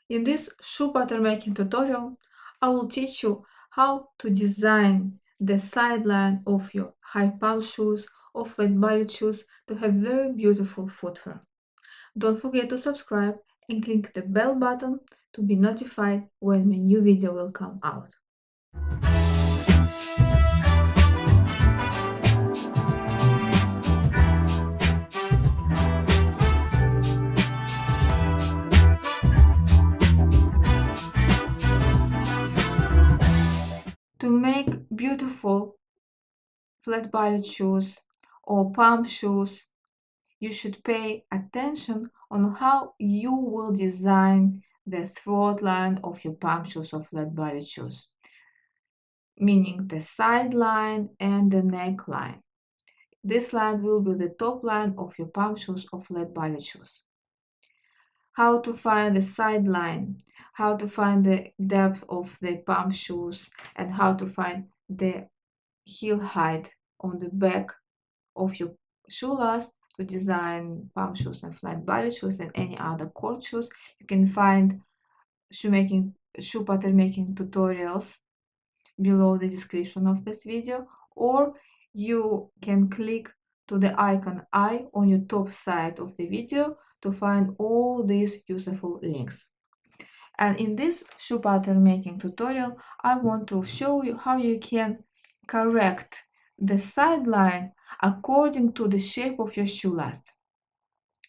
In this shoe pattern making tutorial, I will teach you how to design the sideline of your high palm shoes or flat bottom shoes to have very beautiful footwear. Don't forget to subscribe and click the bell button to be notified when my new video will come out. To make beautiful flat-bottomed shoes or palm shoes, you should pay attention on how you will design the throat line of your palm shoes or flat-bottomed shoes, meaning the side line and the neckline. This line will be the top line of your palm shoes or flat-bottomed shoes. How to find the side line, how to find the depth of the palm shoes, and how to find the heel height on the back of your shoe last to design palm shoes and flat bottom shoes and any other court shoes. You can find shoe pattern making tutorials below the description of this video, or you can click to the icon I on your top side of the video to find all these useful links. And in this shoe pattern making tutorial, I want to show you how you can correct the sideline according to the shape of your shoe last.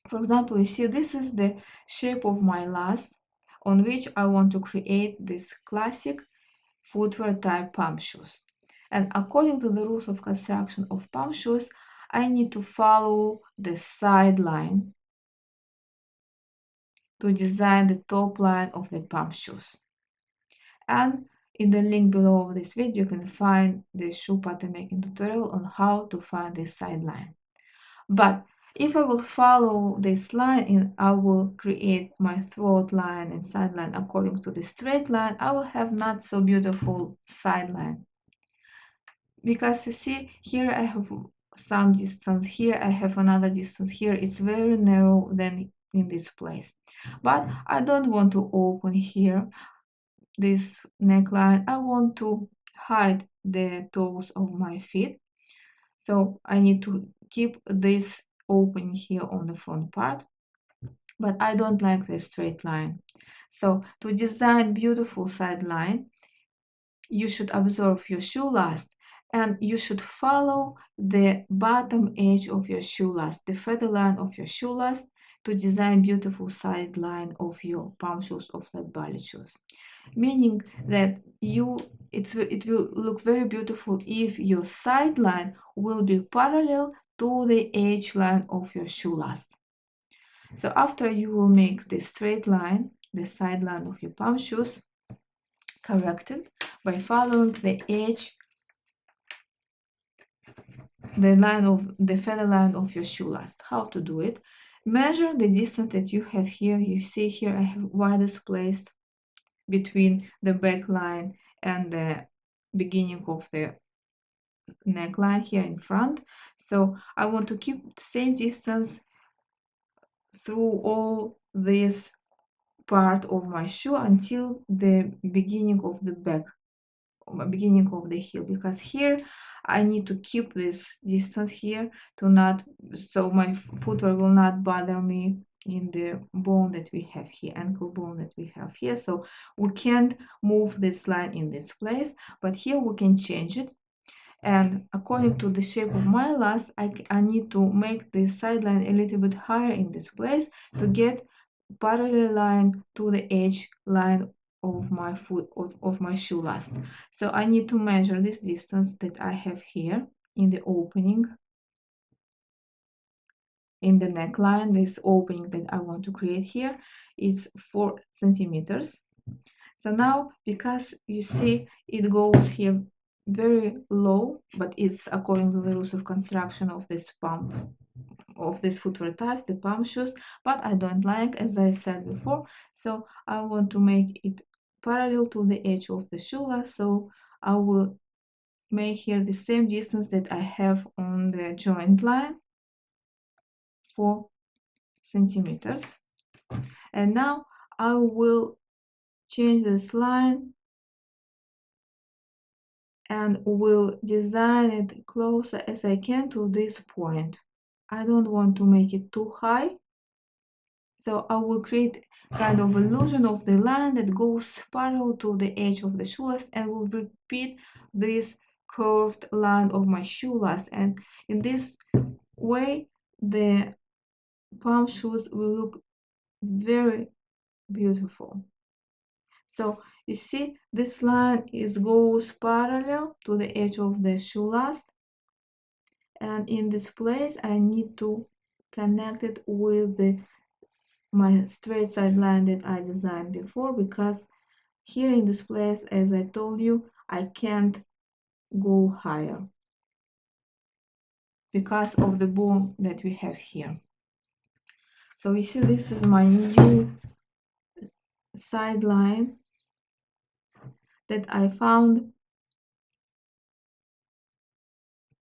For example, you see this is the shape of my last on which I want to create this classic footwear type palm shoes. And according to the rules of construction of palm shoes, I need to follow the sideline to design the top line of the palm shoes. And in the link below this video, you can find the shoe pattern making tutorial on how to find this sideline. But if I will follow this line and I will create my throat line and sideline according to the straight line, I will have not so beautiful sideline. Because you see, here I have some distance, here I have another distance, here it's very narrow than in this place. But I don't want to open here this neckline. I want to hide the toes of my feet. So I need to keep this open here on the front part, but I don't like the straight line. So to design beautiful side line, you should observe your shoe last and you should follow the bottom edge of your shoe last, the feather line of your shoe last, to design beautiful side line of your palm shoes or flat bottom shoes. Meaning that it will look very beautiful if your side line will be parallel to the edge line of your shoe last. So after you will make the straight line, the side line of your palm shoes, corrected by following the edge, the line of the feather line of your shoe last. How to do it? Measure the distance that you have here. You see here I have widest place between the back line and the beginning of the neckline here in front. So I want to keep the same distance through all this part of my shoe until the beginning of the back, beginning of the heel, because here I need to keep this distance here to not, so my footwear will not bother me in the bone that we have here, ankle bone that we have here. So we can't move this line in this place, but here we can change it. And according to the shape of my last, I need to make the sideline a little bit higher in this place to get parallel line to the edge line of my foot of my shoe last. So I need to measure this distance that I have here in the opening, in the neckline. This opening that I want to create here is 4 centimeters. So now, because you see it goes here very low, but it's according to the rules of construction of this pump, of this footwear types, the palm shoes, but I don't like, as I said before, so I want to make it parallel to the edge of the shoe last. So I will make here the same distance that I have on the joint line, 4 centimeters. And now I will change this line and will design it closer as I can to this point. I don't want to make it too high, so I will create kind of illusion of the line that goes parallel to the edge of the shoe last and will repeat this curved line of my shoe last, and in this way the palm shoes will look very beautiful. So you see this line goes parallel to the edge of the shoe last, and in this place I need to connect it with my straight side line that I designed before, because here in this place, as I told you, I can't go higher because of the boom that we have here. So you see, this is my new sideline that I found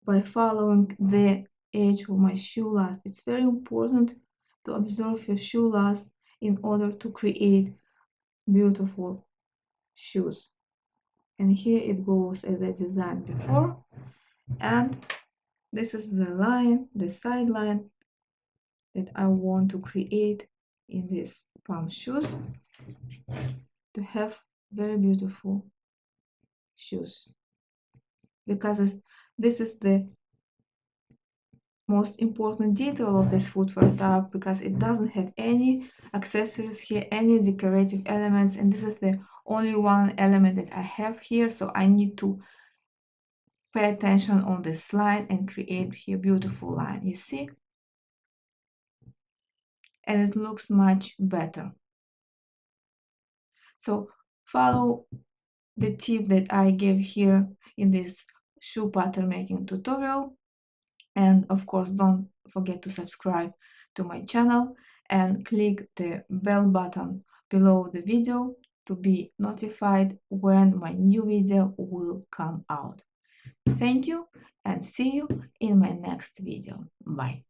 by following the edge of my shoe last. It's very important to observe your shoe last in order to create beautiful shoes. And here it goes as I designed before, and this is the line, the side line that I want to create in these palm shoes to have very beautiful shoes, because this is the most important detail of this footwear type, because it doesn't have any accessories here, any decorative elements, and this is the only one element that I have here. So I need to pay attention on this line and create here beautiful line, you see, and it looks much better. So follow the tip that I gave here in this shoe pattern making tutorial, and of course don't forget to subscribe to my channel and click the bell button below the video to be notified when my new video will come out. Thank you and see you in my next video. Bye.